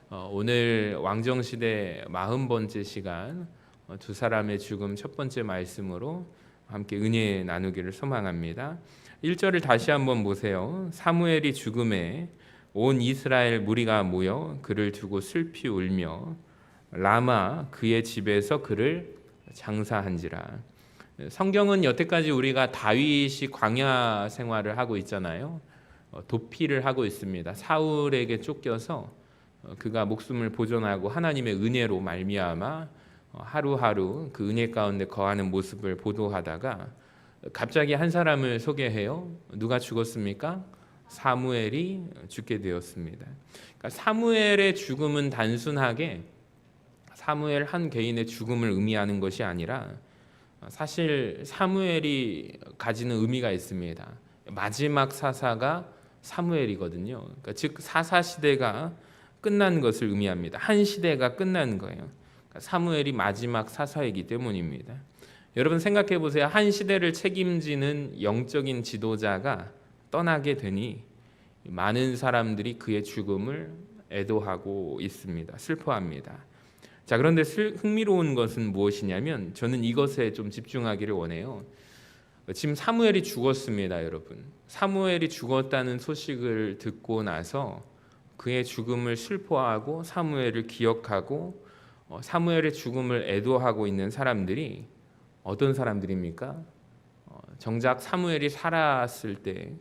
오늘 왕정시대 40번째 시간 두 사람의 죽음 첫 번째 말씀으로 함께 은혜 나누기를 소망합니다. 1절을 다시 한번 보세요. 사무엘이 죽음에 온 이스라엘 무리가 모여 그를 두고 슬피 울며 라마 그의 집에서 그를 장사한지라. 성경은 여태까지 우리가 다윗이 광야 생활을 하고 있잖아요. 도피를 하고 있습니다. 사울에게 쫓겨서 그가 목숨을 보존하고 하나님의 은혜로 말미암아 하루하루 그 은혜 가운데 거하는 모습을 보도하다가 갑자기 한 사람을 소개해요. 누가 죽었습니까? 사무엘이 죽게 되었습니다. 그러니까 사무엘의 죽음은 단순하게 사무엘 한 개인의 죽음을 의미하는 것이 아니라 사실 사무엘이 가지는 의미가 있습니다. 마지막 사사가 사무엘이거든요. 그러니까 즉 사사 시대가 끝난 것을 의미합니다. 한 시대가 끝난 거예요. 그러니까 사무엘이 마지막 사사이기 때문입니다. 여러분 생각해 보세요. 한 시대를 책임지는 영적인 지도자가 떠나게 되니 많은 사람들이 그의 죽음을 애도하고 있습니다. 슬퍼합니다. 자, 그런데 흥미로운 것은 무엇이냐면 저는 이것에 좀 집중하기를 원해요. 지금 사무엘이 죽었습니다, 여러분. 사무엘이 죽었다는 소식을 듣고 나서 그의 죽음을 슬퍼하고 사무엘을 기억하고 사무엘의 죽음을 애도하고 있는 사람들이 어떤 사람들입니까? 정작 사무엘이 살았을 때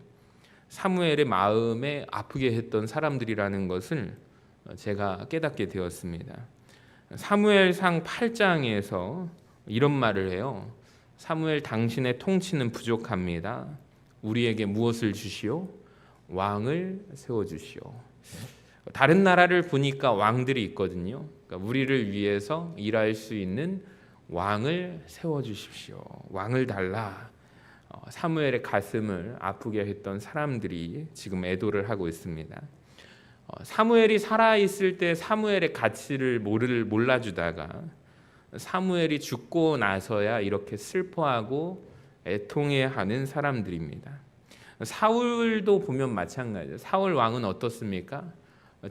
사무엘의 마음에 아프게 했던 사람들이라는 것을 제가 깨닫게 되었습니다. 사무엘상 8장에서 이런 말을 해요. 사무엘 당신의 통치는 부족합니다. 우리에게 무엇을 주시오? 왕을 세워주시오. 다른 나라를 보니까 왕들이 있거든요. 그러니까 우리를 위해서 일할 수 있는 왕을 세워주십시오. 왕을 달라. 사무엘의 가슴을 아프게 했던 사람들이 지금 애도를 하고 있습니다. 사무엘이 살아있을 때 사무엘의 가치를 몰라주다가 사무엘이 죽고 나서야 이렇게 슬퍼하고 애통해하는 사람들입니다. 사울도 보면 마찬가지예요. 사울 왕은 어떻습니까?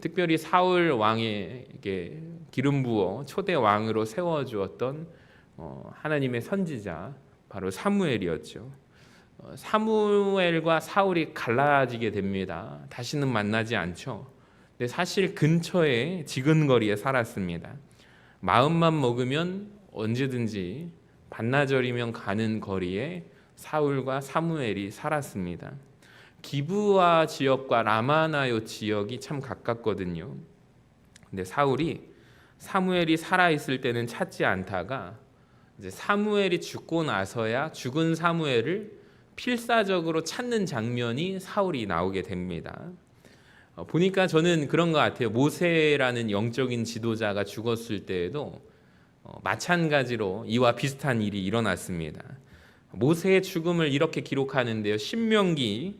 특별히 사울 왕에게 기름 부어 초대 왕으로 세워주었던 하나님의 선지자 바로 사무엘이었죠. 사무엘과 사울이 갈라지게 됩니다. 다시는 만나지 않죠. 근데 사실 근처에 지근거리에 살았습니다. 마음만 먹으면 언제든지 반나절이면 가는 거리에 사울과 사무엘이 살았습니다. 기브아 지역과 라마나요 지역이 참 가깝거든요. 근데 사울이 사무엘이 살아있을 때는 찾지 않다가 이제 사무엘이 죽고 나서야 죽은 사무엘을 필사적으로 찾는 장면이 사울이 나오게 됩니다. 보니까 저는 그런 것 같아요. 모세라는 영적인 지도자가 죽었을 때에도 마찬가지로 이와 비슷한 일이 일어났습니다. 모세의 죽음을 이렇게 기록하는데요. 신명기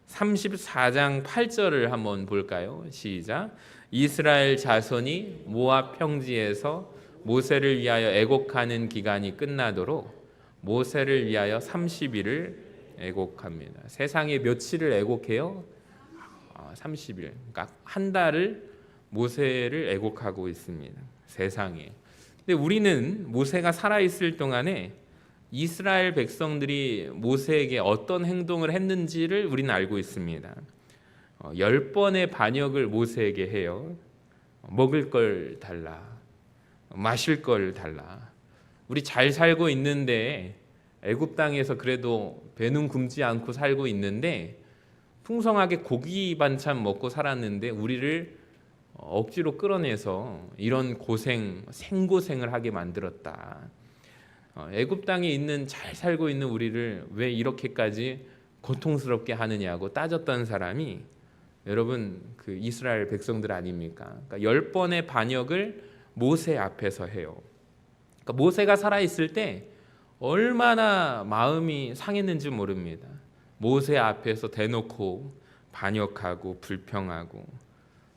34장 8절을 한번 볼까요? 시작. 이스라엘 자손이 모압 평지에서 모세를 위하여 애곡하는 기간이 끝나도록 모세를 위하여 30일을 애곡합니다. 세상에 며칠을 애곡해요? 30일. 그러니까 한 달을 모세를 애곡하고 있습니다. 세상에. 근데 우리는 모세가 살아있을 동안에 이스라엘 백성들이 모세에게 어떤 행동을 했는지를 우리는 알고 있습니다. 10번의 반역을 모세에게 해요. 먹을 걸 달라. 마실 걸 달라. 우리 잘 살고 있는데 애굽 땅에서 그래도 배는 굶지 않고 살고 있는데 풍성하게 고기 반찬 먹고 살았는데 우리를 억지로 끌어내서 이런 고생, 생고생을 하게 만들었다. 애굽 땅에 있는 잘 살고 있는 우리를 왜 이렇게까지 고통스럽게 하느냐고 따졌던 사람이 여러분 그 이스라엘 백성들 아닙니까? 그러니까 10번의 반역을 모세 앞에서 해요. 그러니까 모세가 살아있을 때 얼마나 마음이 상했는지 모릅니다. 모세 앞에서 대놓고 반역하고 불평하고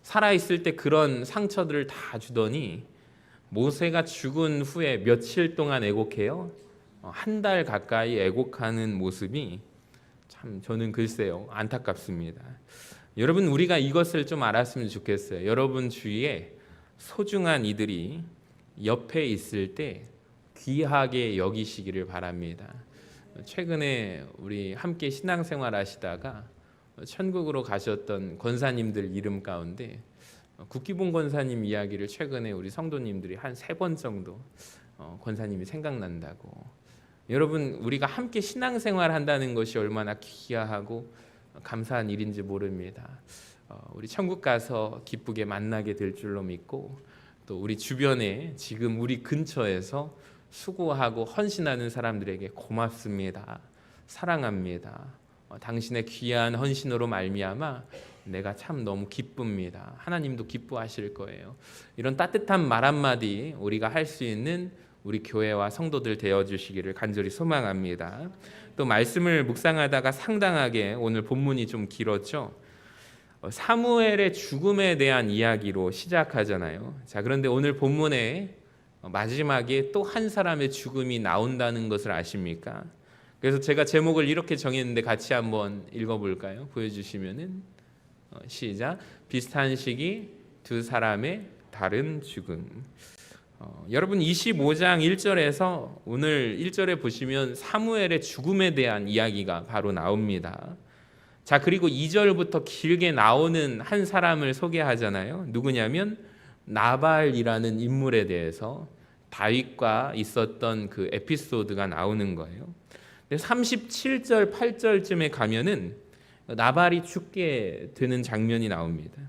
살아있을 때 그런 상처들을 다 주더니 모세가 죽은 후에 며칠 동안 애곡해요? 한 달 가까이 애곡하는 모습이 참 저는 글쎄요 안타깝습니다. 여러분 우리가 이것을 좀 알았으면 좋겠어요. 여러분 주위에 소중한 이들이 옆에 있을 때 귀하게 여기시기를 바랍니다. 최근에 우리 함께 신앙생활 하시다가 천국으로 가셨던 권사님들 이름 가운데 국기봉 권사님 이야기를 최근에 우리 성도님들이 한 3번 정도 권사님이 생각난다고. 여러분, 우리가 함께 신앙생활 한다는 것이 얼마나 귀하고 감사한 일인지 모릅니다. 우리 천국 가서 기쁘게 만나게 될 줄로 믿고, 또 우리 주변에 지금 우리 근처에서 수고하고 헌신하는 사람들에게 고맙습니다, 사랑합니다, 당신의 귀한 헌신으로 말미암아 내가 참 너무 기쁩니다, 하나님도 기뻐하실 거예요. 이런 따뜻한 말 한마디 우리가 할 수 있는 우리 교회와 성도들 되어주시기를 간절히 소망합니다. 또 말씀을 묵상하다가 상당하게 오늘 본문이 좀 길었죠. 사무엘의 죽음에 대한 이야기로 시작하잖아요. 자, 그런데 오늘 본문에 마지막에 또 한 사람의 죽음이 나온다는 것을 아십니까? 그래서 제가 제목을 이렇게 정했는데 같이 한번 읽어볼까요? 보여주시면은 시작. 비슷한 시기 두 사람의 다른 죽음. 여러분 25장 1절에서 오늘 1절에 보시면 사무엘의 죽음에 대한 이야기가 바로 나옵니다. 자, 그리고 2절부터 길게 나오는 한 사람을 소개하잖아요. 누구냐면 나발이라는 인물에 대해서 다윗과 있었던 그 에피소드가 나오는 거예요. 37절 8절쯤에 가면은 나발이 죽게 되는 장면이 나옵니다.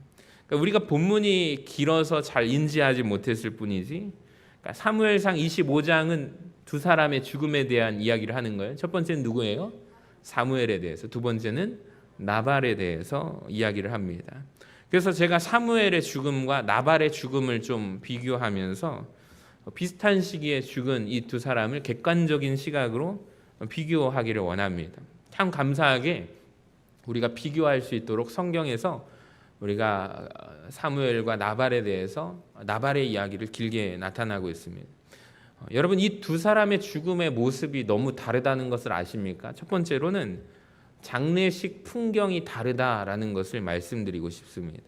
그러니까 우리가 본문이 길어서 잘 인지하지 못했을 뿐이지, 그러니까 사무엘상 25장은 두 사람의 죽음에 대한 이야기를 하는 거예요. 첫 번째는 누구예요? 사무엘에 대해서. 두 번째는 나발에 대해서 이야기를 합니다. 그래서 제가 사무엘의 죽음과 나발의 죽음을 좀 비교하면서 비슷한 시기에 죽은 이 두 사람을 객관적인 시각으로 비교하기를 원합니다. 참 감사하게 우리가 비교할 수 있도록 성경에서 우리가 사무엘과 나발에 대해서 나발의 이야기를 길게 나타나고 있습니다. 여러분, 이 두 사람의 죽음의 모습이 너무 다르다는 것을 아십니까? 첫 번째로는 장례식 풍경이 다르다라는 것을 말씀드리고 싶습니다.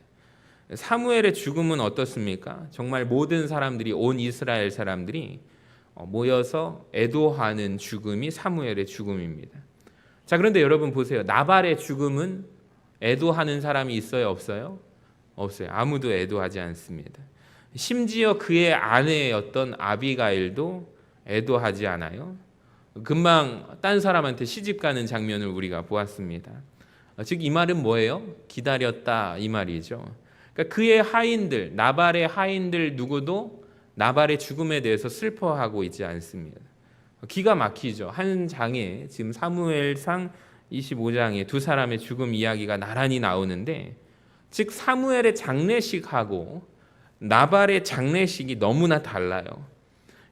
사무엘의 죽음은 어떻습니까? 정말 모든 사람들이, 온 이스라엘 사람들이 모여서 애도하는 죽음이 사무엘의 죽음입니다. 자, 그런데 여러분 보세요. 나발의 죽음은 애도하는 사람이 있어요, 없어요? 없어요. 아무도 애도하지 않습니다. 심지어 그의 아내였던 아비가일도 애도하지 않아요. 금방 딴 사람한테 시집가는 장면을 우리가 보았습니다. 즉 이 말은 뭐예요? 기다렸다, 이 말이죠. 그러니까 그의 하인들, 나발의 하인들 누구도 나발의 죽음에 대해서 슬퍼하고 있지 않습니다. 기가 막히죠. 한 장에 지금 사무엘상 25장에 두 사람의 죽음 이야기가 나란히 나오는데, 즉 사무엘의 장례식하고 나발의 장례식이 너무나 달라요.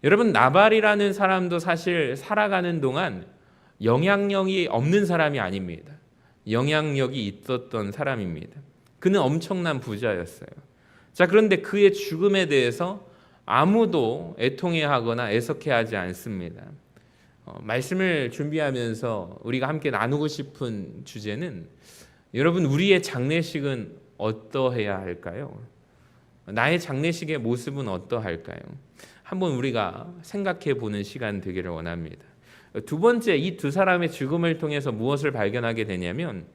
여러분, 나발이라는 사람도 사실 살아가는 동안 영향력이 없는 사람이 아닙니다. 영향력이 있었던 사람입니다. 그는 엄청난 부자였어요. 자, 그런데 그의 죽음에 대해서 아무도 애통해하거나 애석해하지 않습니다. 말씀을 준비하면서 우리가 함께 나누고 싶은 주제는, 여러분, 우리의 장례식은 어떠해야 할까요? 나의 장례식의 모습은 어떠할까요? 한번 우리가 생각해 보는 시간 되기를 원합니다. 두 번째, 이 두 사람의 죽음을 통해서 무엇을 발견하게 되냐면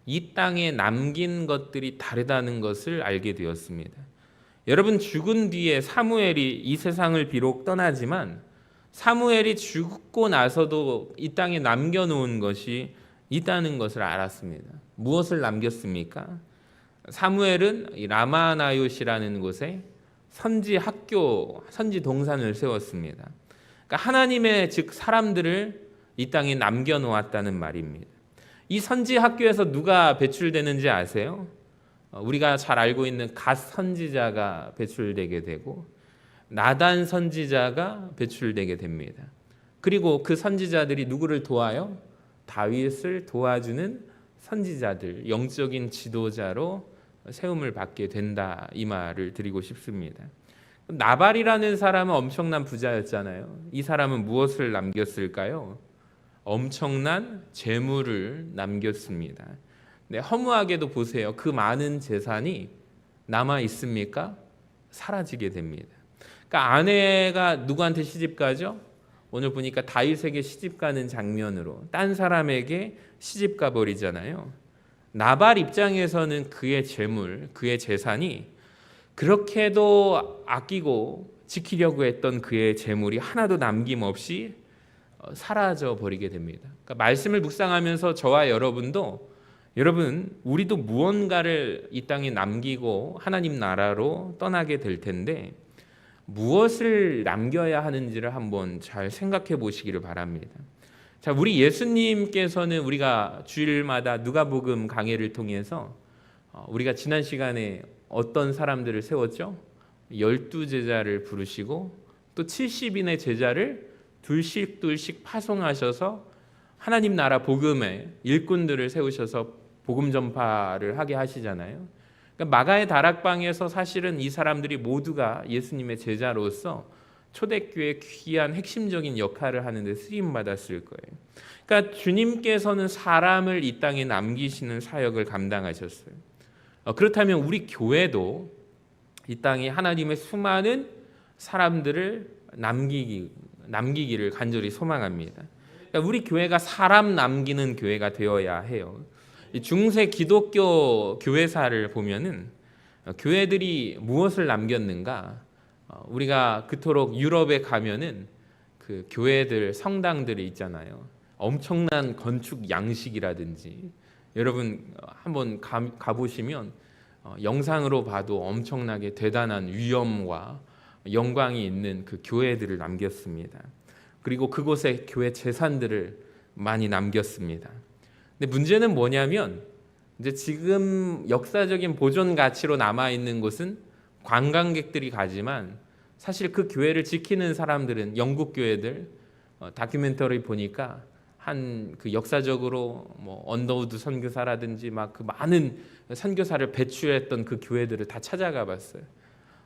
이 땅에 남긴 것들이 다르다는 것을 알게 되었습니다. 여러분, 죽은 뒤에 사무엘이 이 세상을 비록 떠나지만 사무엘이 죽고 나서도 이 땅에 남겨놓은 것이 있다는 것을 알았습니다. 무엇을 남겼습니까? 사무엘은 라마나요시라는 곳에 선지 학교, 선지 동산을 세웠습니다. 그러니까 하나님의 즉 사람들을 이 땅에 남겨놓았다는 말입니다. 이 선지 학교에서 누가 배출되는지 아세요? 우리가 잘 알고 있는 갓 선지자가 배출되게 되고 나단 선지자가 배출되게 됩니다. 그리고 그 선지자들이 누구를 도와요? 다윗을 도와주는 선지자들, 영적인 지도자로 세움을 받게 된다, 이 말을 드리고 싶습니다. 나발이라는 사람은 엄청난 부자였잖아요. 이 사람은 무엇을 남겼을까요? 엄청난 재물을 남겼습니다. 네, 허무하게도 보세요. 그 많은 재산이 남아 있습니까? 사라지게 됩니다. 그러니까 아내가 누구한테 시집 가죠? 오늘 보니까 다윗에게 시집 가는 장면으로 딴 사람에게 시집 가 버리잖아요. 나발 입장에서는 그의 재물, 그의 재산이 그렇게도 아끼고 지키려고 했던 그의 재물이 하나도 남김없이 사라져 버리게 됩니다. 그러니까 말씀을 묵상하면서 저와 여러분 우리도 무언가를 이 땅에 남기고 하나님 나라로 떠나게 될 텐데 무엇을 남겨야 하는지를 한번 잘 생각해 보시기를 바랍니다. 자, 우리 예수님께서는 우리가 주일마다 누가복음 강해를 통해서 우리가 지난 시간에 어떤 사람들을 세웠죠? 12제자를 부르시고 또 70인의 제자를 둘씩 파송하셔서 하나님 나라 복음의 일꾼들을 세우셔서 복음 전파를 하게 하시잖아요. 그러니까 마가의 다락방에서 사실은 이 사람들이 모두가 예수님의 제자로서 초대교회의 귀한 핵심적인 역할을 하는 데 쓰임 받았을 거예요. 그러니까 주님께서는 사람을 이 땅에 남기시는 사역을 감당하셨어요. 그렇다면 우리 교회도 이 땅에 하나님의 수많은 사람들을 남기기를 간절히 소망합니다. 그러니까 우리 교회가 사람 남기는 교회가 되어야 해요. 중세 기독교 교회사를 보면은 교회들이 무엇을 남겼는가? 우리가 그토록 유럽에 가면은 그 교회들 성당들이 있잖아요. 엄청난 건축 양식이라든지 여러분 한번 가보시면 영상으로 봐도 엄청나게 대단한 위엄과 영광이 있는 그 교회들을 남겼습니다. 그리고 그곳에 교회 재산들을 많이 남겼습니다. 근데 문제는 뭐냐면 이제 지금 역사적인 보존 가치로 남아 있는 곳은 관광객들이 가지만 사실 그 교회를 지키는 사람들은 영국 교회들 다큐멘터리 보니까 한 그 역사적으로 뭐 언더우드 선교사라든지 막 그 많은 선교사를 배출했던 그 교회들을 다 찾아가 봤어요.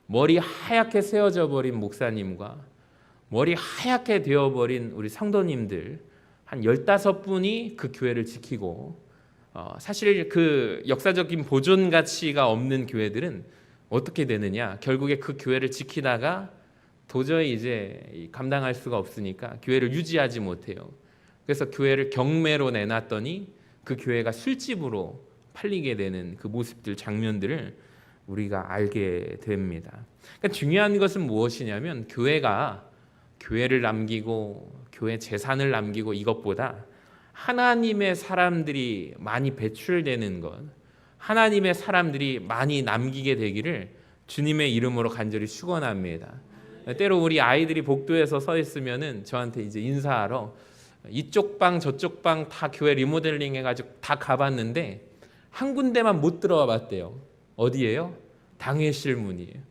머리 하얗게 세워져 버린 목사님과 머리 하얗게 되어버린 우리 성도님들 한 15분이 그 교회를 지키고 사실 그 역사적인 보존 가치가 없는 교회들은 어떻게 되느냐, 결국에 그 교회를 지키다가 도저히 이제 감당할 수가 없으니까 교회를 유지하지 못해요. 그래서 교회를 경매로 내놨더니 그 교회가 술집으로 팔리게 되는 그 모습들, 장면들을 우리가 알게 됩니다. 그러니까 중요한 것은 무엇이냐면 교회가 교회를 남기고 교회 재산을 남기고 이것보다 하나님의 사람들이 많이 배출되는 것, 하나님의 사람들이 많이 남기게 되기를 주님의 이름으로 간절히 축원합니다. 때로 우리 아이들이 복도에서 서 있으면은 저한테 이제 인사하러 이쪽 방 저쪽 방 다 교회 리모델링 해가지고 다 가봤는데 한 군데만 못 들어와 봤대요. 어디예요? 당회실 문이에요.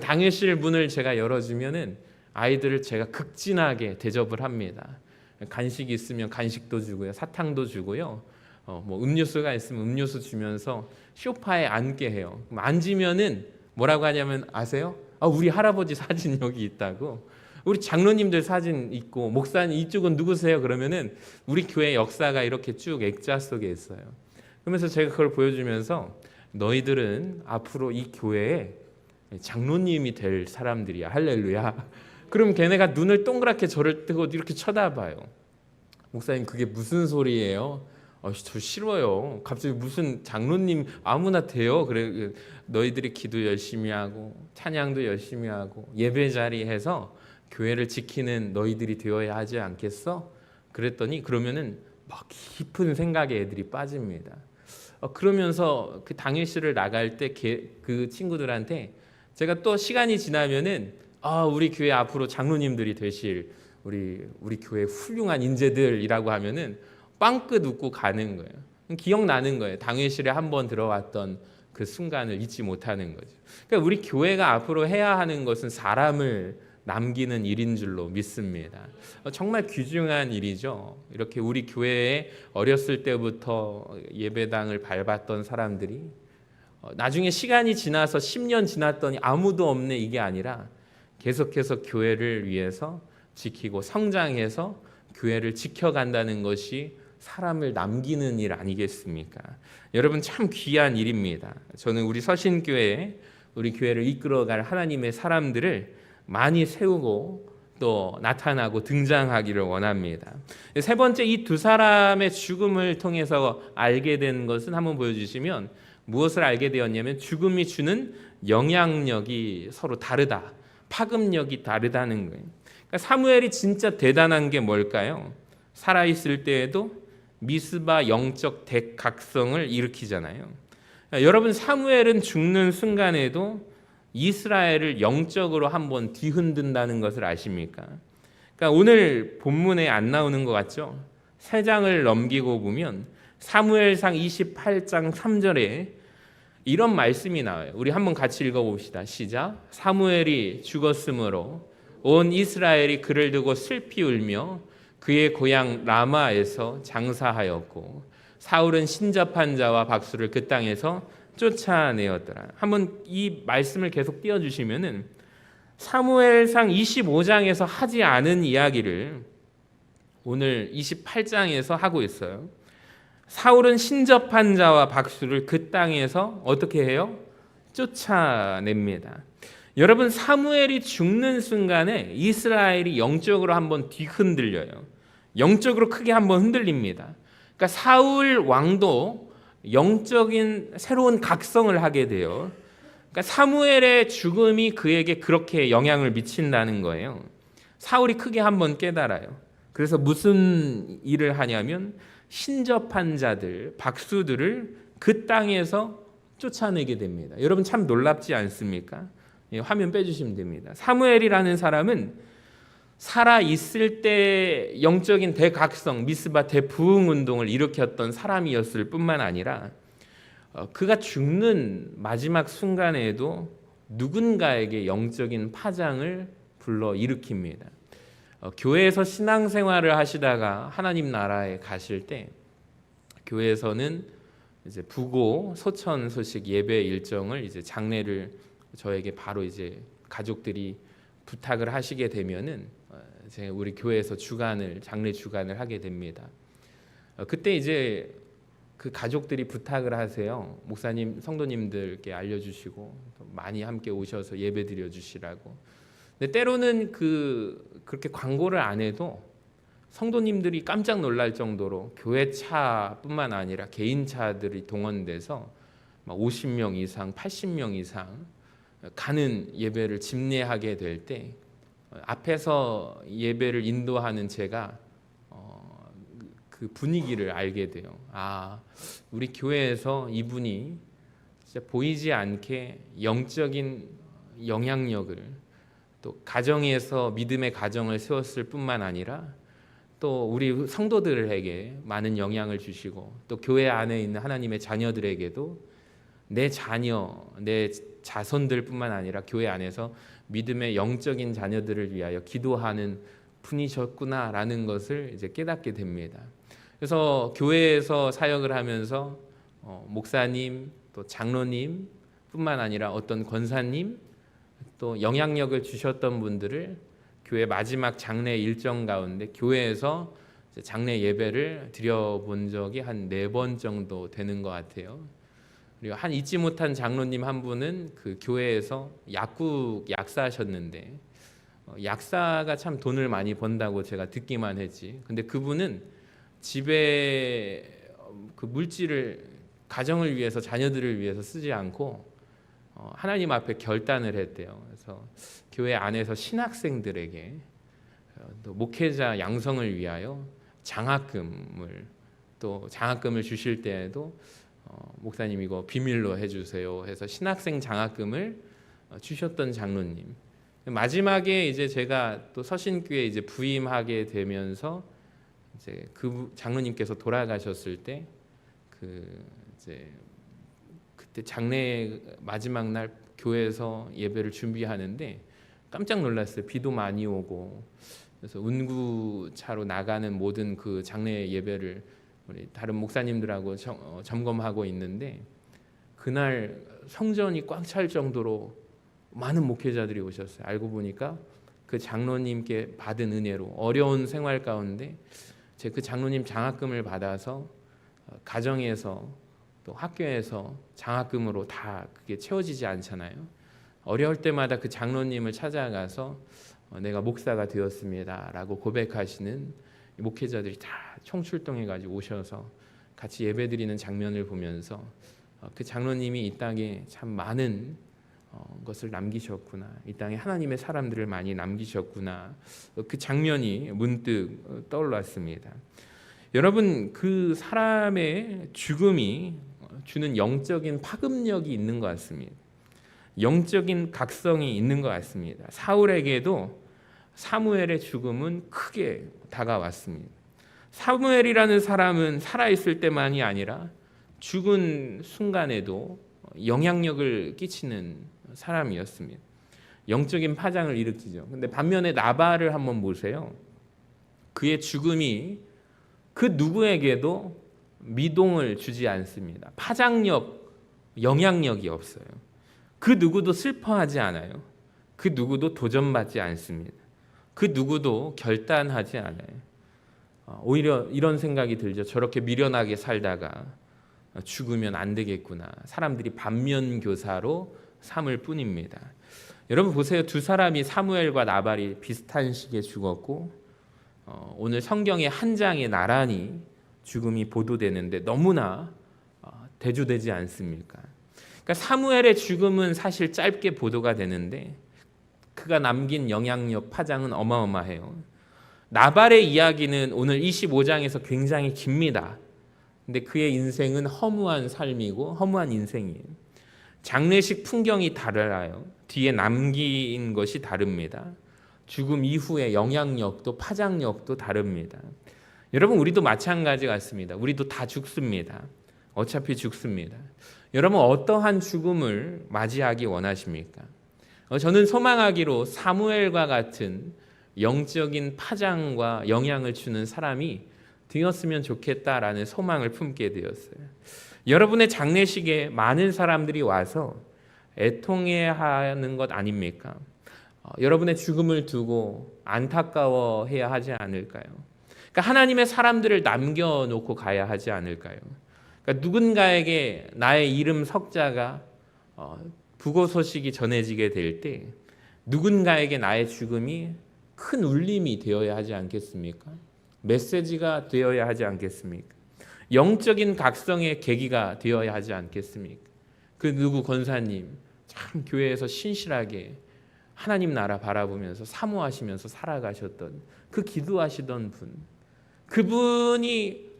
당회실 문을 제가 열어주면은 아이들을 제가 극진하게 대접을 합니다. 간식이 있으면 간식도 주고요, 사탕도 주고요. 뭐 음료수가 있으면 음료수 주면서 소파에 앉게 해요. 그럼 앉으면은 뭐라고 하냐면 아세요? 우리 할아버지 사진 여기 있다고. 우리 장로님들 사진 있고 목사님 이쪽은 누구세요? 그러면은 우리 교회 역사가 이렇게 쭉 액자 속에 있어요. 그러면서 제가 그걸 보여주면서 너희들은 앞으로 이 교회에 장로님이 될 사람들이야. 할렐루야. 그럼 걔네가 눈을 동그랗게 저를 뜨고 이렇게 쳐다봐요. 목사님 그게 무슨 소리예요? 저 싫어요. 갑자기 무슨 장로님 아무나 돼요. 그래 너희들이 기도 열심히 하고 찬양도 열심히 하고 예배 자리 해서 교회를 지키는 너희들이 되어야 하지 않겠어? 그랬더니 그러면은 막 깊은 생각에 애들이 빠집니다. 그러면서 그 당일실을 나갈 때 그 친구들한테 제가 또 시간이 지나면은 우리 교회 앞으로 장로님들이 되실 우리 교회 훌륭한 인재들이라고 하면은 빵긋 웃고 가는 거예요. 기억나는 거예요. 당회실에 한번 들어왔던 그 순간을 잊지 못하는 거죠. 그러니까 우리 교회가 앞으로 해야 하는 것은 사람을 남기는 일인 줄로 믿습니다. 정말 귀중한 일이죠. 이렇게 우리 교회에 어렸을 때부터 예배당을 밟았던 사람들이 나중에 시간이 지나서 10년 지났더니 아무도 없네 이게 아니라 계속해서 교회를 위해서 지키고 성장해서 교회를 지켜간다는 것이 사람을 남기는 일 아니겠습니까? 여러분 참 귀한 일입니다. 저는 우리 서신교회에 우리 교회를 이끌어갈 하나님의 사람들을 많이 세우고 또 나타나고 등장하기를 원합니다. 세 번째, 이 두 사람의 죽음을 통해서 알게 된 것은 한번 보여주시면 무엇을 알게 되었냐면 죽음이 주는 영향력이 서로 다르다. 파급력이 다르다는 거예요. 그러니까 사무엘이 진짜 대단한 게 뭘까요? 살아있을 때에도 미스바 영적 대각성을 일으키잖아요. 여러분, 사무엘은 죽는 순간에도 이스라엘을 영적으로 한번 뒤흔든다는 것을 아십니까? 그러니까 오늘 본문에 안 나오는 것 같죠? 3장을 넘기고 보면 사무엘상 28장 3절에 이런 말씀이 나와요. 우리 한번 같이 읽어봅시다. 시작. 사무엘이 죽었으므로 온 이스라엘이 그를 두고 슬피 울며 그의 고향 라마에서 장사하였고 사울은 신접한 자와 박수를 그 땅에서 쫓아내었더라. 한번 이 말씀을 계속 띄워주시면은 사무엘상 25장에서 하지 않은 이야기를 오늘 28장에서 하고 있어요. 사울은 신접한 자와 박수를 그 땅에서 어떻게 해요? 쫓아냅니다. 여러분, 사무엘이 죽는 순간에 이스라엘이 영적으로 한번 뒤흔들려요. 영적으로 크게 한번 흔들립니다. 그러니까 사울 왕도 영적인 새로운 각성을 하게 돼요. 그러니까 사무엘의 죽음이 그에게 그렇게 영향을 미친다는 거예요. 사울이 크게 한번 깨달아요. 그래서 무슨 일을 하냐면 신접한 자들, 박수들을 그 땅에서 쫓아내게 됩니다. 여러분, 참 놀랍지 않습니까? 화면 빼주시면 됩니다. 사무엘이라는 사람은 살아있을 때 영적인 대각성, 미스바 대부흥 운동을 일으켰던 사람이었을 뿐만 아니라 그가 죽는 마지막 순간에도 누군가에게 영적인 파장을 불러 일으킵니다. 교회에서 신앙생활을 하시다가 하나님 나라에 가실 때 교회에서는 이제 부고 소천 소식 예배 일정을 이제 장례를 저에게 바로 이제 가족들이 부탁을 하시게 되면은 제가 우리 교회에서 장례 주간을 하게 됩니다. 그때 이제 그 가족들이 부탁을 하세요. 목사님, 성도님들께 알려주시고 많이 함께 오셔서 예배 드려 주시라고. 근데 때로는 그렇게 광고를 안 해도 성도님들이 깜짝 놀랄 정도로 교회 차뿐만 아니라 개인 차들이 동원돼서 50명 이상, 80명 이상 가는 예배를 집례하게 될 때 앞에서 예배를 인도하는 제가 그 분위기를 알게 돼요. 아, 우리 교회에서 이분이 진짜 보이지 않게 영적인 영향력을 또 가정에서 믿음의 가정을 세웠을 뿐만 아니라 또 우리 성도들에게 많은 영향을 주시고 또 교회 안에 있는 하나님의 자녀들에게도 내 자녀, 내 자손들뿐만 아니라 교회 안에서 믿음의 영적인 자녀들을 위하여 기도하는 분이셨구나라는 것을 이제 깨닫게 됩니다. 그래서 교회에서 사역을 하면서 목사님, 또 장로님뿐만 아니라 어떤 권사님, 또 영향력을 주셨던 분들을 교회 마지막 장례 일정 가운데 교회에서 장례 예배를 드려본 적이 한 4번 정도 되는 것 같아요. 그리고 한 잊지 못한 장로님 한 분은 그 교회에서 약국 약사하셨는데 약사가 참 돈을 많이 번다고 제가 듣기만 했지. 근데 그분은 집에 그 물질을 가정을 위해서, 자녀들을 위해서 쓰지 않고 하나님 앞에 결단을 했대요. 그래서 교회 안에서 신학생들에게 또 목회자 양성을 위하여 장학금을 주실 때에도 목사님 이거 비밀로 해주세요 해서 신학생 장학금을 주셨던 장로님. 마지막에 이제 제가 또 서신교에 이제 부임하게 되면서 이제 그 장로님께서 돌아가셨을 때 이제 그때 장례 마지막 날 교회에서 예배를 준비하는데 깜짝 놀랐어요. 비도 많이 오고 그래서 운구차로 나가는 모든 그 장례 예배를 우리 다른 목사님들하고 점검하고 있는데 그날 성전이 꽉 찰 정도로 많은 목회자들이 오셨어요. 알고 보니까 그 장로님께 받은 은혜로 어려운 생활 가운데 제 그 장로님 장학금을 받아서 가정에서 또 학교에서 장학금으로 다 그게 채워지지 않잖아요. 어려울 때마다 그 장로님을 찾아가서 내가 목사가 되었습니다라고 고백하시는 목회자들이 다 총출동해가지고 오셔서 같이 예배드리는 장면을 보면서 그 장로님이 이 땅에 참 많은 것을 남기셨구나, 이 땅에 하나님의 사람들을 많이 남기셨구나, 그 장면이 문득 떠올랐습니다. 여러분, 그 사람의 죽음이 주는 영적인 파급력이 있는 것 같습니다. 영적인 각성이 있는 것 같습니다. 사울에게도 사무엘의 죽음은 크게 다가왔습니다. 사무엘이라는 사람은 살아있을 때만이 아니라 죽은 순간에도 영향력을 끼치는 사람이었습니다. 영적인 파장을 일으키죠. 근데 반면에 나발을 한번 보세요. 그의 죽음이 그 누구에게도 미동을 주지 않습니다. 파장력, 영향력이 없어요. 그 누구도 슬퍼하지 않아요. 그 누구도 도전받지 않습니다. 그 누구도 결단하지 않아요. 오히려 이런 생각이 들죠. 저렇게 미련하게 살다가 죽으면 안 되겠구나. 사람들이 반면교사로 삼을 뿐입니다. 여러분 보세요. 두 사람이, 사무엘과 나발이 비슷한 시기에 죽었고 오늘 성경의 한 장에 나란히 죽음이 보도되는데 너무나 대조되지 않습니까? 그러니까 사무엘의 죽음은 사실 짧게 보도가 되는데 그가 남긴 영향력, 파장은 어마어마해요. 나발의 이야기는 오늘 25장에서 굉장히 깁니다. 근데 그의 인생은 허무한 삶이고 허무한 인생이에요. 장례식 풍경이 달라요. 뒤에 남긴 것이 다릅니다. 죽음 이후의 영향력도 파장력도 다릅니다. 여러분, 우리도 마찬가지 같습니다. 우리도 다 죽습니다. 어차피 죽습니다. 여러분, 어떠한 죽음을 맞이하기 원하십니까? 저는 소망하기로 사무엘과 같은 영적인 파장과 영향을 주는 사람이 되었으면 좋겠다라는 소망을 품게 되었어요. 여러분의 장례식에 많은 사람들이 와서 애통해하는 것 아닙니까? 여러분의 죽음을 두고 안타까워해야 하지 않을까요? 그러니까 하나님의 사람들을 남겨놓고 가야 하지 않을까요? 그러니까 누군가에게 나의 이름 석자가 부고 소식이 전해지게 될 때 누군가에게 나의 죽음이 큰 울림이 되어야 하지 않겠습니까? 메시지가 되어야 하지 않겠습니까? 영적인 각성의 계기가 되어야 하지 않겠습니까? 그 누구 권사님 참 교회에서 신실하게 하나님 나라 바라보면서 사모하시면서 살아가셨던 그 기도하시던 분, 그분이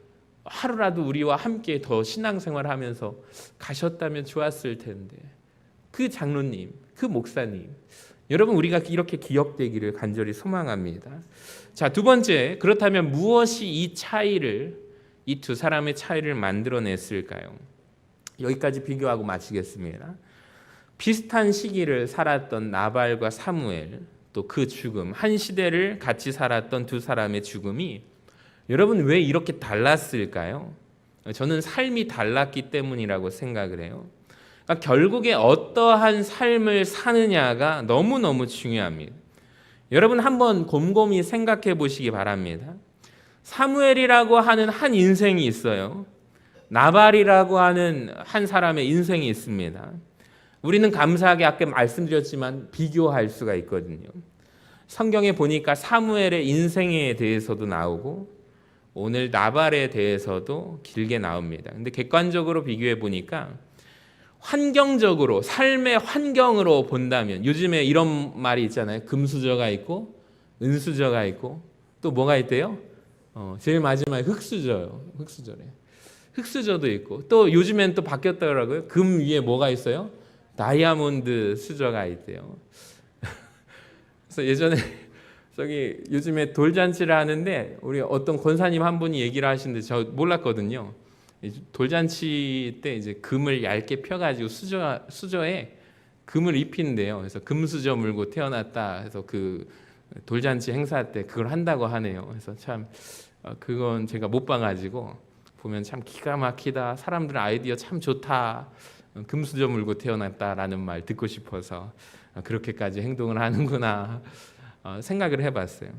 하루라도 우리와 함께 더 신앙생활하면서 가셨다면 좋았을 텐데, 그 장로님, 그 목사님, 여러분 우리가 이렇게 기억되기를 간절히 소망합니다. 자, 두 번째, 그렇다면 무엇이 이 차이를, 이 두 사람의 차이를 만들어냈을까요? 여기까지 비교하고 마치겠습니다. 비슷한 시기를 살았던 나발과 사무엘, 또 그 죽음, 한 시대를 같이 살았던 두 사람의 죽음이 여러분 왜 이렇게 달랐을까요? 저는 삶이 달랐기 때문이라고 생각을 해요. 그러니까 결국에 어떠한 삶을 사느냐가 너무너무 중요합니다. 여러분 한번 곰곰이 생각해 보시기 바랍니다. 사무엘이라고 하는 한 인생이 있어요. 나발이라고 하는 한 사람의 인생이 있습니다. 우리는 감사하게 아까 말씀드렸지만 비교할 수가 있거든요. 성경에 보니까 사무엘의 인생에 대해서도 나오고 오늘 나발에 대해서도 길게 나옵니다. 근데 객관적으로 비교해 보니까 환경적으로, 삶의 환경으로 본다면, 요즘에 이런 말이 있잖아요. 금수저가 있고 은수저가 있고 또 뭐가 있대요? 제일 마지막에 흙수저요. 흙수저래. 흙수저도 있고 또 요즘엔 또 바뀌었더라고요. 금 위에 뭐가 있어요? 다이아몬드 수저가 있대요. 그래서 예전에 저기 요즘에 돌잔치를 하는데 우리 어떤 권사님 한 분이 얘기를 하시는데 저 몰랐거든요. 돌잔치 때 이제 금을 얇게 펴가지고 수저에 금을 입힌대요. 그래서 금수저 물고 태어났다. 해서 그 돌잔치 행사 때 그걸 한다고 하네요. 그래서 참 그건 제가 못 봐가지고 보면 참 기가 막히다. 사람들 아이디어 참 좋다. 금수저 물고 태어났다라는 말 듣고 싶어서 그렇게까지 행동을 하는구나 생각을 해봤어요.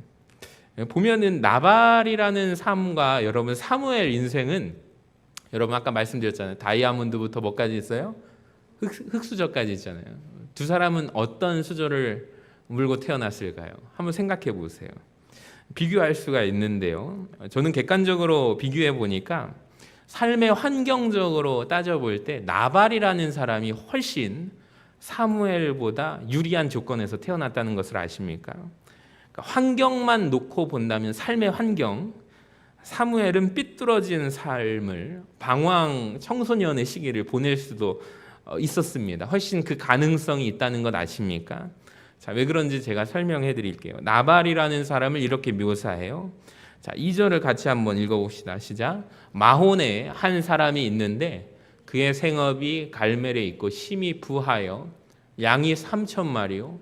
보면은 나발이라는 삶과 여러분 사무엘 인생은 여러분 아까 말씀드렸잖아요. 다이아몬드부터 뭐까지 있어요? 흙수저까지 있잖아요. 두 사람은 어떤 수저를 물고 태어났을까요? 한번 생각해 보세요. 비교할 수가 있는데요. 저는 객관적으로 비교해 보니까 삶의 환경적으로 따져볼 때 나발이라는 사람이 훨씬 사무엘보다 유리한 조건에서 태어났다는 것을 아십니까? 그러니까 환경만 놓고 본다면 삶의 환경, 사무엘은 삐뚤어진 삶을 방황 청소년의 시기를 보낼 수도 있었습니다. 훨씬 그 가능성이 있다는 것 아십니까? 자, 왜 그런지 제가 설명해 드릴게요. 나발이라는 사람을 이렇게 묘사해요. 자, 2절을 같이 한번 읽어봅시다. 시작. 마혼에 한 사람이 있는데 그의 생업이 갈멜에 있고 심히 부하여 양이 3,000마리요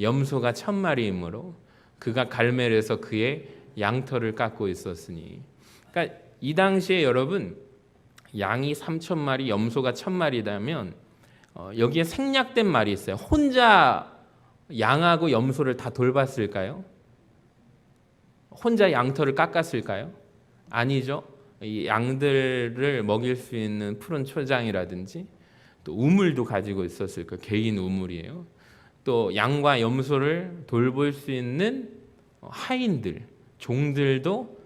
염소가 1,000마리이므로 그가 갈멜에서 그의 양털을 깎고 있었으니. 그러니까 이 당시에 여러분 양이 3,000마리 염소가 1,000마리라면 여기에 생략된 말이 있어요. 혼자 양하고 염소를 다 돌봤을까요? 혼자 양털을 깎았을까요? 아니죠. 이 양들을 먹일 수 있는 푸른 초장이라든지 또 우물도 가지고 있었을 거예요. 개인 우물이에요. 또 양과 염소를 돌볼 수 있는 하인들, 종들도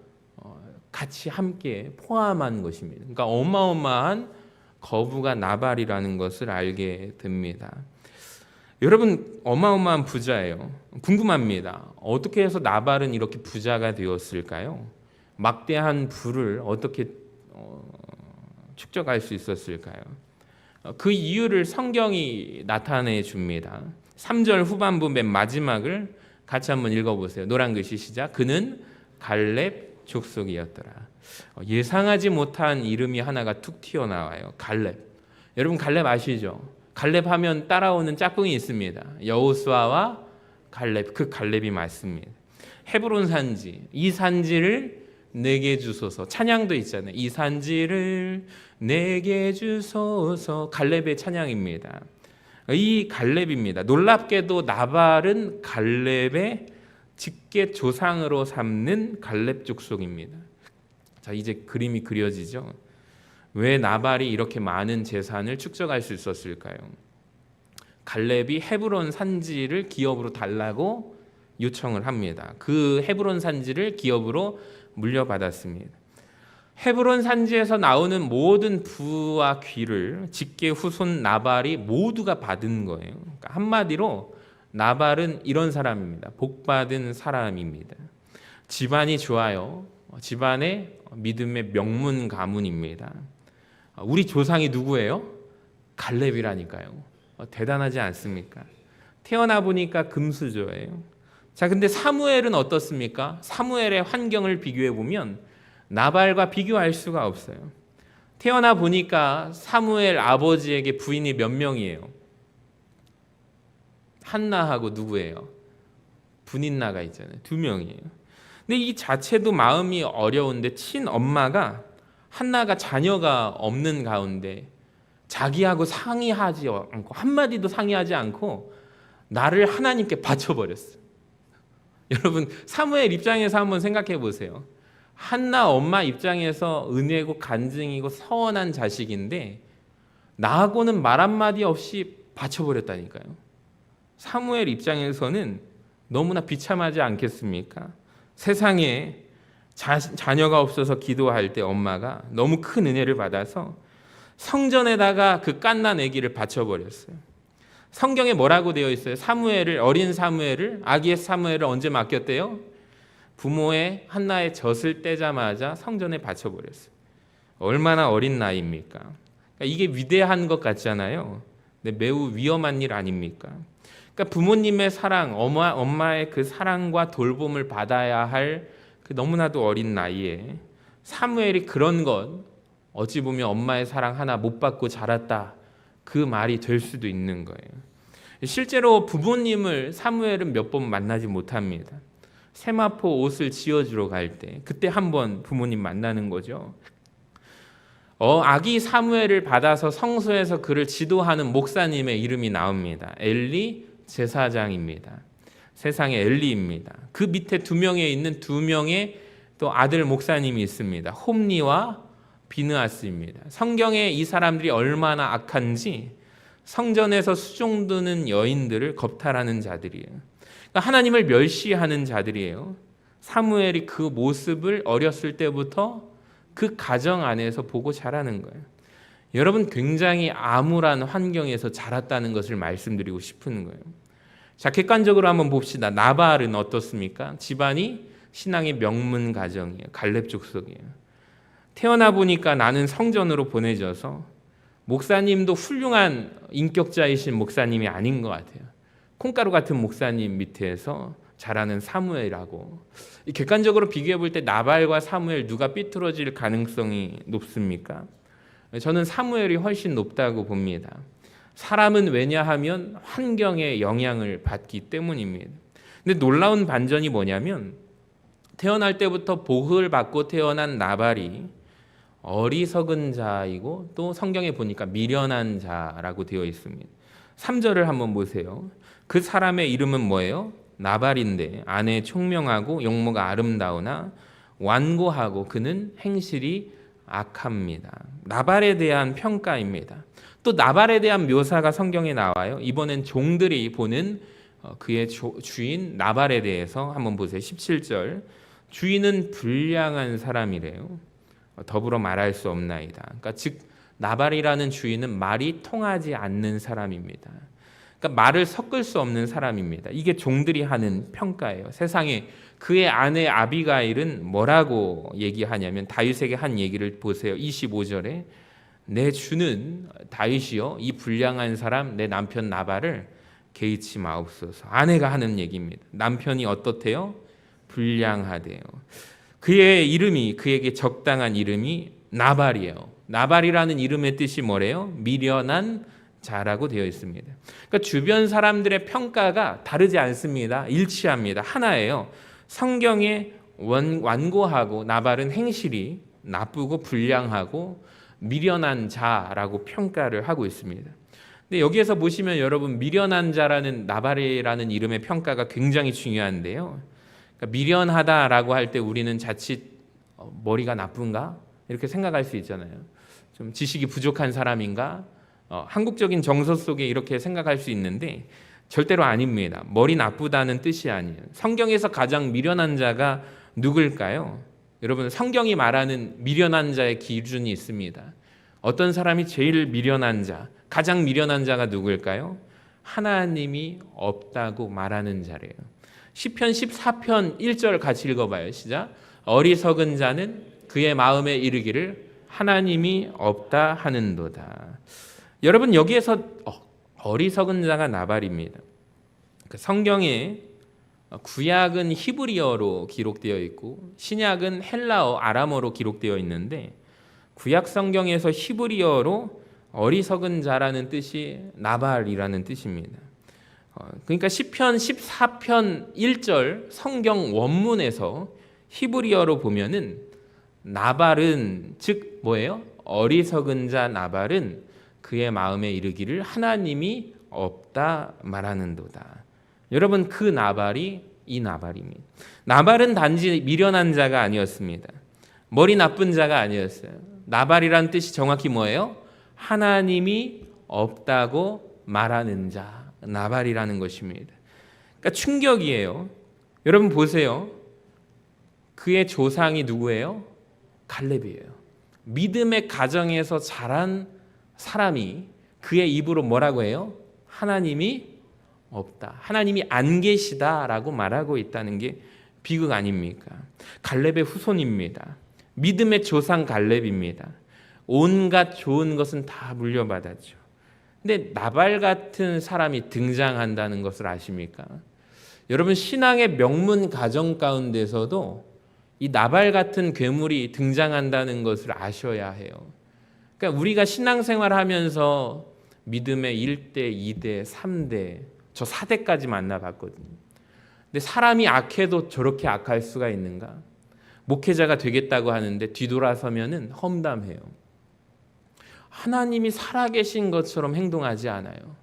같이 함께 포함한 것입니다. 그러니까 어마어마한 거부가 나발이라는 것을 알게 됩니다. 여러분 어마어마한 부자예요. 궁금합니다. 어떻게 해서 나발은 이렇게 부자가 되었을까요? 막대한 부를 어떻게 축적할 수 있었을까요? 그 이유를 성경이 나타내 줍니다. 3절 후반부 맨 마지막을 같이 한번 읽어보세요. 노란 글씨 시작. 그는 갈렙 족속이었더라. 예상하지 못한 이름이 하나가 툭 튀어나와요. 갈렙. 여러분 갈렙 아시죠? 갈렙 하면 따라오는 짝꿍이 있습니다. 여호수아와 갈렙, 그 갈렙이 맞습니다. 헤브론 산지, 이 산지를 내게 주소서. 찬양도 있잖아요. 이 산지를 내게 주소서. 갈렙의 찬양입니다. 이 갈렙입니다. 놀랍게도 나발은 갈렙의 직계 조상으로 삼는 갈렙 족속입니다. 자, 이제 그림이 그려지죠. 왜 나발이 이렇게 많은 재산을 축적할 수 있었을까요? 갈렙이 헤브론 산지를 기업으로 달라고 요청을 합니다. 그 헤브론 산지를 기업으로 물려받았습니다. 헤브론 산지에서 나오는 모든 부와 귀를 직계 후손 나발이 모두가 받은 거예요. 그러니까 한마디로 나발은 이런 사람입니다. 복받은 사람입니다. 집안이 좋아요. 집안의 믿음의 명문 가문입니다. 우리 조상이 누구예요? 갈렙이라니까요. 대단하지 않습니까? 태어나 보니까 금수저예요. 자, 근데 사무엘은 어떻습니까? 사무엘의 환경을 비교해 보면 나발과 비교할 수가 없어요. 태어나 보니까 사무엘 아버지에게 부인이 몇 명이에요? 한나하고 누구예요? 분인나가 있잖아요. 2명이에요. 근데 이 자체도 마음이 어려운데 친엄마가 한나가 자녀가 없는 가운데 자기하고 상의하지 않고 한마디도 상의하지 않고 나를 하나님께 바쳐버렸어요. 여러분 사무엘 입장에서 한번 생각해 보세요. 한나 엄마 입장에서 은혜고 간증이고 서원한 자식인데 나하고는 말 한마디 없이 바쳐버렸다니까요. 사무엘 입장에서는 너무나 비참하지 않겠습니까? 세상에 자녀가 없어서 기도할 때 엄마가 너무 큰 은혜를 받아서 성전에다가 그 갓난 아기를 바쳐버렸어요. 성경에 뭐라고 되어 있어요? 사무엘을, 어린 사무엘을, 아기의 사무엘을 언제 맡겼대요? 부모의 한나의 젖을 떼자마자 성전에 바쳐버렸어요. 얼마나 어린 나이입니까? 그러니까 이게 위대한 것 같잖아요. 근데 매우 위험한 일 아닙니까? 그러니까 부모님의 사랑, 엄마의 그 사랑과 돌봄을 받아야 할 그 너무나도 어린 나이에 사무엘이 그런 것, 어찌 보면 엄마의 사랑 하나 못 받고 자랐다, 그 말이 될 수도 있는 거예요. 실제로 부모님을 사무엘은 몇 번 만나지 못합니다. 세마포 옷을 지어주러 갈 때 그때 한번 부모님 만나는 거죠. 아기 사무엘을 받아서 성소에서 그를 지도하는 목사님의 이름이 나옵니다. 엘리 제사장입니다. 세상의 엘리입니다. 그 밑에 2명에 있는 2명의 또 아들 목사님이 있습니다. 홈리와 비느하스입니다. 성경에 이 사람들이 얼마나 악한지 성전에서 수종드는 여인들을 겁탈하는 자들이에요. 그러니까 하나님을 멸시하는 자들이에요. 사무엘이 그 모습을 어렸을 때부터 그 가정 안에서 보고 자라는 거예요. 여러분, 굉장히 암울한 환경에서 자랐다는 것을 말씀드리고 싶은 거예요. 자, 객관적으로 한번 봅시다. 나발은 어떻습니까? 집안이 신앙의 명문 가정이에요. 갈렙 족속이에요. 태어나 보니까 나는 성전으로 보내져서 목사님도 훌륭한 인격자이신 목사님이 아닌 것 같아요. 콩가루 같은 목사님 밑에서 자라는 사무엘하고, 객관적으로 비교해 볼 때 나발과 사무엘 누가 삐뚤어질 가능성이 높습니까? 저는 사무엘이 훨씬 높다고 봅니다. 사람은 왜냐하면 환경의 영향을 받기 때문입니다. 근데 놀라운 반전이 뭐냐면 태어날 때부터 복을 받고 태어난 나발이 어리석은 자이고 또 성경에 보니까 미련한 자라고 되어 있습니다. 3절을 한번 보세요. 그 사람의 이름은 뭐예요? 나발인데 아내 총명하고 용모가 아름다우나 완고하고 그는 행실이 악합니다. 나발에 대한 평가입니다. 또 나발에 대한 묘사가 성경에 나와요. 이번엔 종들이 보는 그의 주인 나발에 대해서 한번 보세요. 17절. 주인은 불량한 사람이래요. 더불어 말할 수 없나이다. 그러니까 즉 나발이라는 주인은 말이 통하지 않는 사람입니다. 그러니까 말을 섞을 수 없는 사람입니다. 이게 종들이 하는 평가예요. 세상에 그의 아내 아비가일은 뭐라고 얘기하냐면 다윗에게 한 얘기를 보세요. 25절에 내 주는 다윗이여 이 불량한 사람 내 남편 나발을 개의치 마옵소서. 아내가 하는 얘기입니다. 남편이 어떻대요? 불량하대요. 그의 이름이 그에게 적당한 이름이 나발이에요. 나발이라는 이름의 뜻이 뭐래요? 미련한 자라고 되어 있습니다. 그러니까 주변 사람들의 평가가 다르지 않습니다. 일치합니다. 하나예요. 성경에 완고하고 나발은 행실이 나쁘고 불량하고 미련한 자라고 평가를 하고 있습니다. 근데 여기에서 보시면 여러분 미련한 자라는 나발이라는 이름의 평가가 굉장히 중요한데요. 그러니까 미련하다라고 할 때 우리는 자칫 머리가 나쁜가? 이렇게 생각할 수 있잖아요. 좀 지식이 부족한 사람인가? 한국적인 정서 속에 이렇게 생각할 수 있는데 절대로 아닙니다. 머리 나쁘다는 뜻이 아니에요. 성경에서 가장 미련한 자가 누굴까요? 여러분 성경이 말하는 미련한 자의 기준이 있습니다. 어떤 사람이 제일 미련한 자, 가장 미련한 자가 누굴까요? 하나님이 없다고 말하는 자래요. 시편 14편 1절 같이 읽어봐요. 시작. 어리석은 자는 그의 마음에 이르기를 하나님이 없다 하는도다. 여러분 여기에서 어리석은 자가 나발입니다. 성경에 구약은 히브리어로 기록되어 있고 신약은 헬라어 아람어로 기록되어 있는데 구약 성경에서 히브리어로 어리석은 자라는 뜻이 나발이라는 뜻입니다. 그러니까 시편 14편 1절 성경 원문에서 히브리어로 보면은 나발은 즉 뭐예요? 어리석은 자 나발은 그의 마음에 이르기를 하나님이 없다 말하는도다. 여러분 그 나발이 이 나발입니다. 나발은 단지 미련한 자가 아니었습니다. 머리 나쁜 자가 아니었어요. 나발이란 뜻이 정확히 뭐예요? 하나님이 없다고 말하는 자. 나발이라는 것입니다. 그러니까 충격이에요. 여러분 보세요. 그의 조상이 누구예요? 갈렙이에요. 믿음의 가정에서 자란 사람이 그의 입으로 뭐라고 해요? 하나님이 없다. 하나님이 안 계시다라고 말하고 있다는 게 비극 아닙니까? 갈렙의 후손입니다. 믿음의 조상 갈렙입니다. 온갖 좋은 것은 다 물려받았죠. 근데 나발 같은 사람이 등장한다는 것을 아십니까? 여러분 신앙의 명문 가정 가운데서도 이 나발 같은 괴물이 등장한다는 것을 아셔야 해요. 그러니까 우리가 신앙생활 하면서 믿음의 1대, 2대, 3대, 저 4대까지 만나봤거든요. 근데 사람이 악해도 저렇게 악할 수가 있는가? 목회자가 되겠다고 하는데 뒤돌아서면은 험담해요. 하나님이 살아계신 것처럼 행동하지 않아요.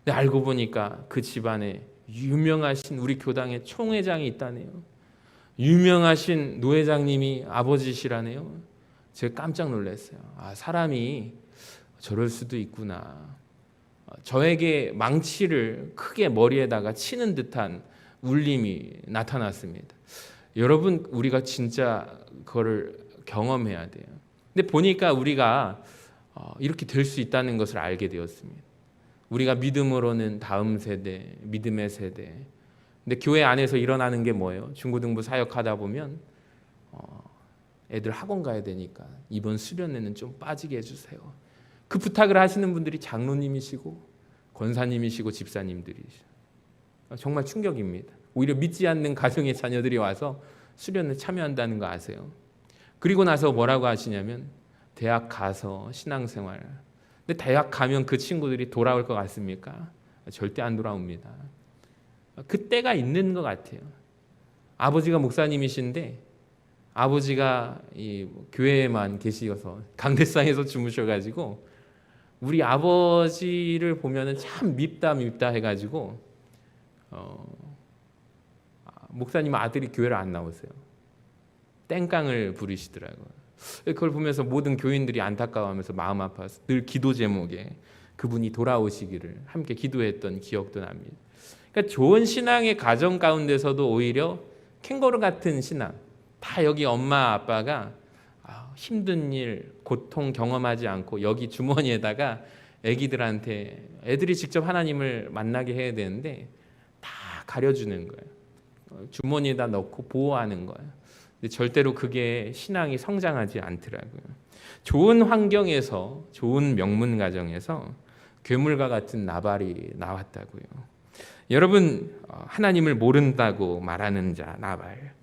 근데 알고 보니까 그 집안에 유명하신 우리 교당의 총회장이 있다네요. 유명하신 노회장님이 아버지시라네요. 제가 깜짝 놀랐어요. 아, 사람이 저럴 수도 있구나. 저에게 망치를 크게 머리에다가 치는 듯한 울림이 나타났습니다. 여러분, 우리가 진짜 그거를 경험해야 돼요. 근데 보니까 우리가 이렇게 될 수 있다는 것을 알게 되었습니다. 우리가 믿음으로는 다음 세대, 믿음의 세대. 근데 교회 안에서 일어나는 게 뭐예요? 중고등부 사역하다 보면 애들 학원 가야 되니까 이번 수련회는 좀 빠지게 해주세요. 그 부탁을 하시는 분들이 장로님이시고 권사님이시고 집사님들이시죠. 정말 충격입니다. 오히려 믿지 않는 가정의 자녀들이 와서 수련회 참여한다는 거 아세요? 그리고 나서 뭐라고 하시냐면 대학 가서 신앙생활. 근데 대학 가면 그 친구들이 돌아올 것 같습니까? 절대 안 돌아옵니다. 그때가 있는 것 같아요. 아버지가 목사님이신데 아버지가 이 교회에만 계시어서 강대상에서 주무셔가지고 우리 아버지를 보면은 참 밉다 해가지고 목사님 아들이 교회를 안 나오세요. 땡깡을 부리시더라고요. 그걸 보면서 모든 교인들이 안타까워하면서 마음 아파서 늘 기도 제목에 그분이 돌아오시기를 함께 기도했던 기억도 납니다. 그러니까 좋은 신앙의 가정 가운데서도 오히려 캥거루 같은 신앙, 다 여기 엄마 아빠가 힘든 일, 고통 경험하지 않고 여기 주머니에다가 애들이 직접 하나님을 만나게 해야 되는데 다 가려주는 거예요. 주머니에다 넣고 보호하는 거예요. 근데 절대로 그게 신앙이 성장하지 않더라고요. 좋은 환경에서, 좋은 명문 가정에서 괴물과 같은 나발이 나왔다고요. 여러분, 하나님을 모른다고 말하는 자 나발,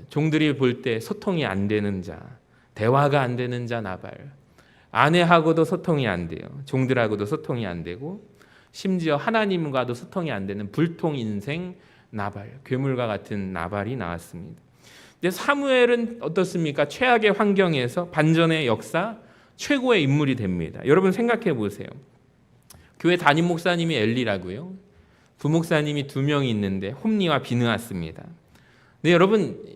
종들이 볼 때 소통이 안 되는 자, 대화가 안 되는 자 나발, 아내하고도 소통이 안 돼요. 종들하고도 소통이 안 되고 심지어 하나님과도 소통이 안 되는 불통 인생 나발, 괴물과 같은 나발이 나왔습니다. 근데 사무엘은 어떻습니까? 최악의 환경에서 반전의 역사 최고의 인물이 됩니다. 여러분 생각해 보세요. 교회 담임 목사님이 엘리라고요. 부목사님이 2명이 있는데 홈니와 비느하스입니다. 근데 여러분,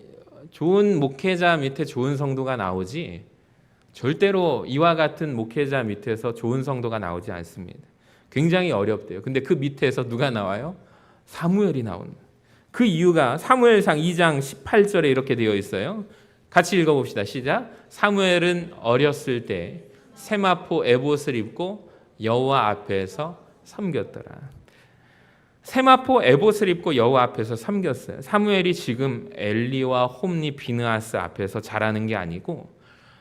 좋은 목회자 밑에 좋은 성도가 나오지 절대로 이와 같은 목회자 밑에서 좋은 성도가 나오지 않습니다. 굉장히 어렵대요. 근데 그 밑에서 누가 나와요? 사무엘이 나옵니다. 그 이유가 사무엘상 2장 18절에 이렇게 되어 있어요. 같이 읽어봅시다. 시작. 사무엘은 어렸을 때 세마포 에봇을 입고 여호와 앞에서 섬겼더라. 세마포 에봇을 입고 여호와 앞에서 섬겼어요. 사무엘이 지금 엘리와 홈니 비느하스 앞에서 자라는 게 아니고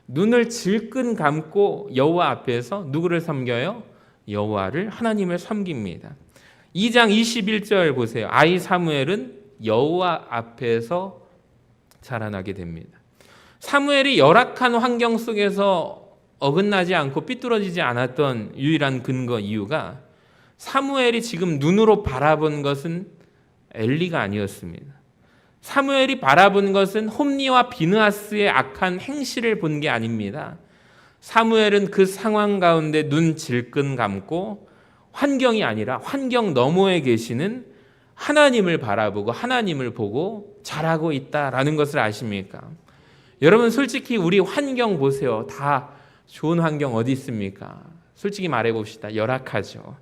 눈을 질끈 감고 여호와 앞에서 누구를 섬겨요? 여호와를, 하나님을 섬깁니다. 2장 21절 보세요. 아이 사무엘은 여호와 앞에서 자라나게 됩니다. 사무엘이 열악한 환경 속에서 어긋나지 않고 삐뚤어지지 않았던 유일한 근거 이유가 사무엘이 지금 눈으로 바라본 것은 엘리가 아니었습니다. 사무엘이 바라본 것은 홈니와 비느하스의 악한 행실을 본 게 아닙니다. 사무엘은 그 상황 가운데 눈 질끈 감고 환경이 아니라 환경 너머에 계시는 하나님을 바라보고 하나님을 보고 자라고 있다라는 것을 아십니까? 여러분 솔직히 우리 환경 보세요. 다 좋은 환경 어디 있습니까? 솔직히 말해봅시다. 열악하죠.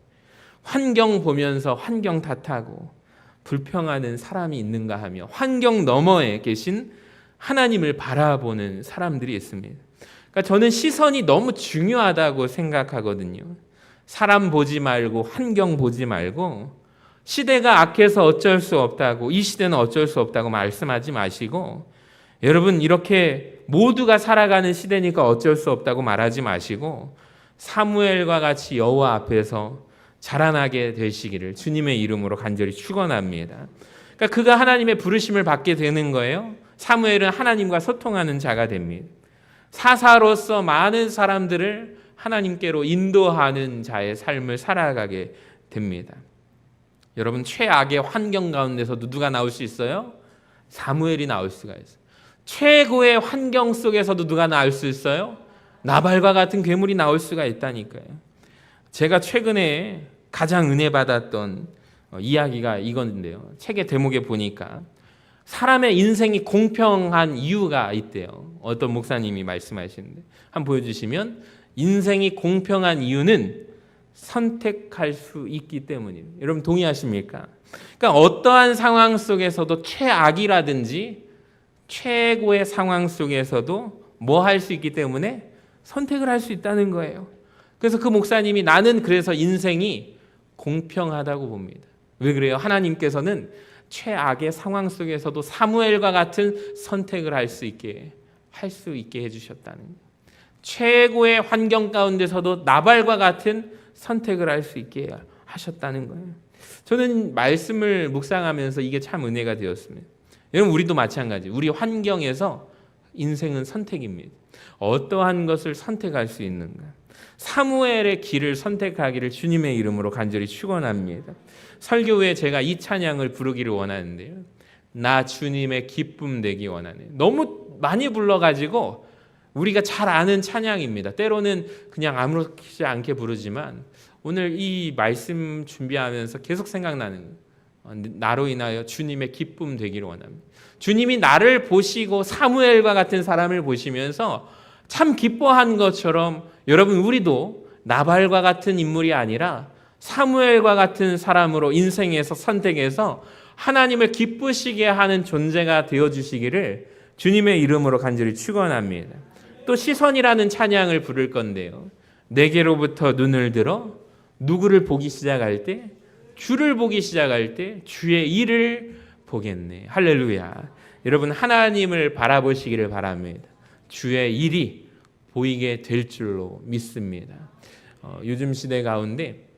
환경 보면서 환경 탓하고 불평하는 사람이 있는가 하며 환경 너머에 계신 하나님을 바라보는 사람들이 있습니다. 그러니까 저는 시선이 너무 중요하다고 생각하거든요. 사람 보지 말고 환경 보지 말고 시대가 악해서 어쩔 수 없다고, 이 시대는 어쩔 수 없다고 말씀하지 마시고, 여러분 이렇게 모두가 살아가는 시대니까 어쩔 수 없다고 말하지 마시고 사무엘과 같이 여호와 앞에서 자라나게 되시기를 주님의 이름으로 간절히 축원합니다. 그러니까 그가 하나님의 부르심을 받게 되는 거예요. 사무엘은 하나님과 소통하는 자가 됩니다. 사사로서 많은 사람들을 하나님께로 인도하는 자의 삶을 살아가게 됩니다. 여러분 최악의 환경 가운데서도 누가 나올 수 있어요? 사무엘이 나올 수가 있어요. 최고의 환경 속에서도 누가 나올 수 있어요? 나발과 같은 괴물이 나올 수가 있다니까요. 제가 최근에 가장 은혜 받았던 이야기가 이건데요. 책의 대목에 보니까 사람의 인생이 공평한 이유가 있대요. 어떤 목사님이 말씀하시는데 한번 보여주시면 인생이 공평한 이유는 선택할 수 있기 때문입니다. 여러분 동의하십니까? 그러니까 어떠한 상황 속에서도 최악이라든지 최고의 상황 속에서도 뭐 할 수 있기 때문에 선택을 할 수 있다는 거예요. 그래서 그 목사님이 나는 그래서 인생이 공평하다고 봅니다. 왜 그래요? 하나님께서는 최악의 상황 속에서도 사무엘과 같은 선택을 할 수 있게 해주셨다는 거예요. 최고의 환경 가운데서도 나발과 같은 선택을 할 수 있게 하셨다는 거예요. 저는 말씀을 묵상하면서 이게 참 은혜가 되었습니다. 여러분 우리도 마찬가지. 우리 환경에서 인생은 선택입니다. 어떠한 것을 선택할 수 있는가? 사무엘의 길을 선택하기를 주님의 이름으로 간절히 축원합니다. 설교 후에 제가 이 찬양을 부르기를 원하는데요. 나 주님의 기쁨 되기 원하네. 너무 많이 불러가지고 우리가 잘 아는 찬양입니다. 때로는 그냥 아무렇지 않게 부르지만 오늘 이 말씀 준비하면서 계속 생각나는 나로 인하여 주님의 기쁨 되기를 원합니다. 주님이 나를 보시고 사무엘과 같은 사람을 보시면서 참 기뻐한 것처럼 여러분 우리도 나발과 같은 인물이 아니라 사무엘과 같은 사람으로 인생에서 선택해서 하나님을 기쁘시게 하는 존재가 되어주시기를 주님의 이름으로 간절히 축원합니다. 또 시선이라는 찬양을 부를 건데요. 내게로부터 눈을 들어 누구를 보기 시작할 때? 주를 보기 시작할 때 주의 일을 보겠네. 할렐루야. 여러분 하나님을 바라보시기를 바랍니다. 주의 일이 보이게 될 줄로 믿습니다. 요즘 시대 가운데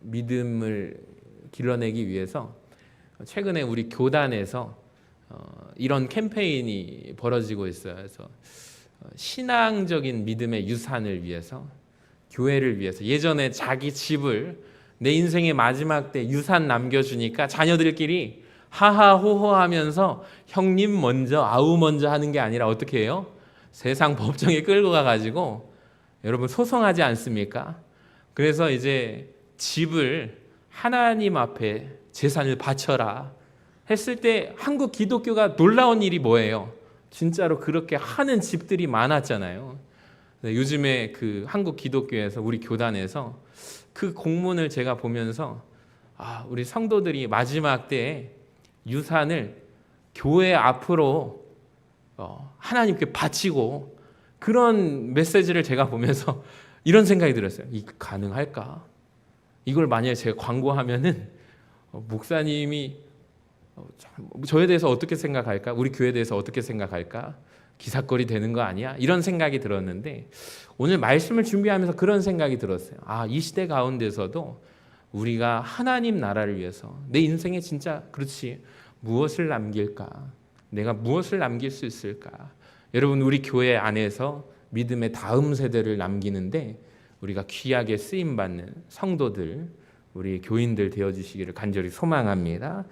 믿음을 길러내기 위해서 최근에 우리 교단에서 이런 캠페인이 벌어지고 있어요. 그래서 신앙적인 믿음의 유산을 위해서 교회를 위해서 예전에 자기 집을 내 인생의 마지막 때 유산 남겨주니까 자녀들끼리 하하호호하면서 형님 먼저 아우 먼저 하는 게 아니라 어떻게 해요? 세상 법정에 끌고 가가지고 여러분 소송하지 않습니까? 그래서 이제 집을 하나님 앞에 재산을 바쳐라 했을 때 한국 기독교가 놀라운 일이 뭐예요? 진짜로 그렇게 하는 집들이 많았잖아요. 요즘에 그 한국 기독교에서 우리 교단에서 그 공문을 제가 보면서 우리 성도들이 마지막 때에 유산을 교회 앞으로 하나님께 바치고 그런 메시지를 제가 보면서 이런 생각이 들었어요. 이거 가능할까? 이걸 만약에 제가 광고하면은 목사님이 저에 대해서 어떻게 생각할까? 우리 교회에 대해서 어떻게 생각할까? 기사거리 되는 거 아니야? 이런 생각이 들었는데 오늘 말씀을 준비하면서 그런 생각이 들었어요. 이 시대 가운데서도 우리가 하나님 나라를 위해서 내 인생에 진짜 그렇지 무엇을 남길까? 내가 무엇을 남길 수 있을까? 여러분 우리 교회 안에서 믿음의 다음 세대를 남기는데 우리가 귀하게 쓰임받는 성도들 우리 교인들 되어주시기를 간절히 소망합니다.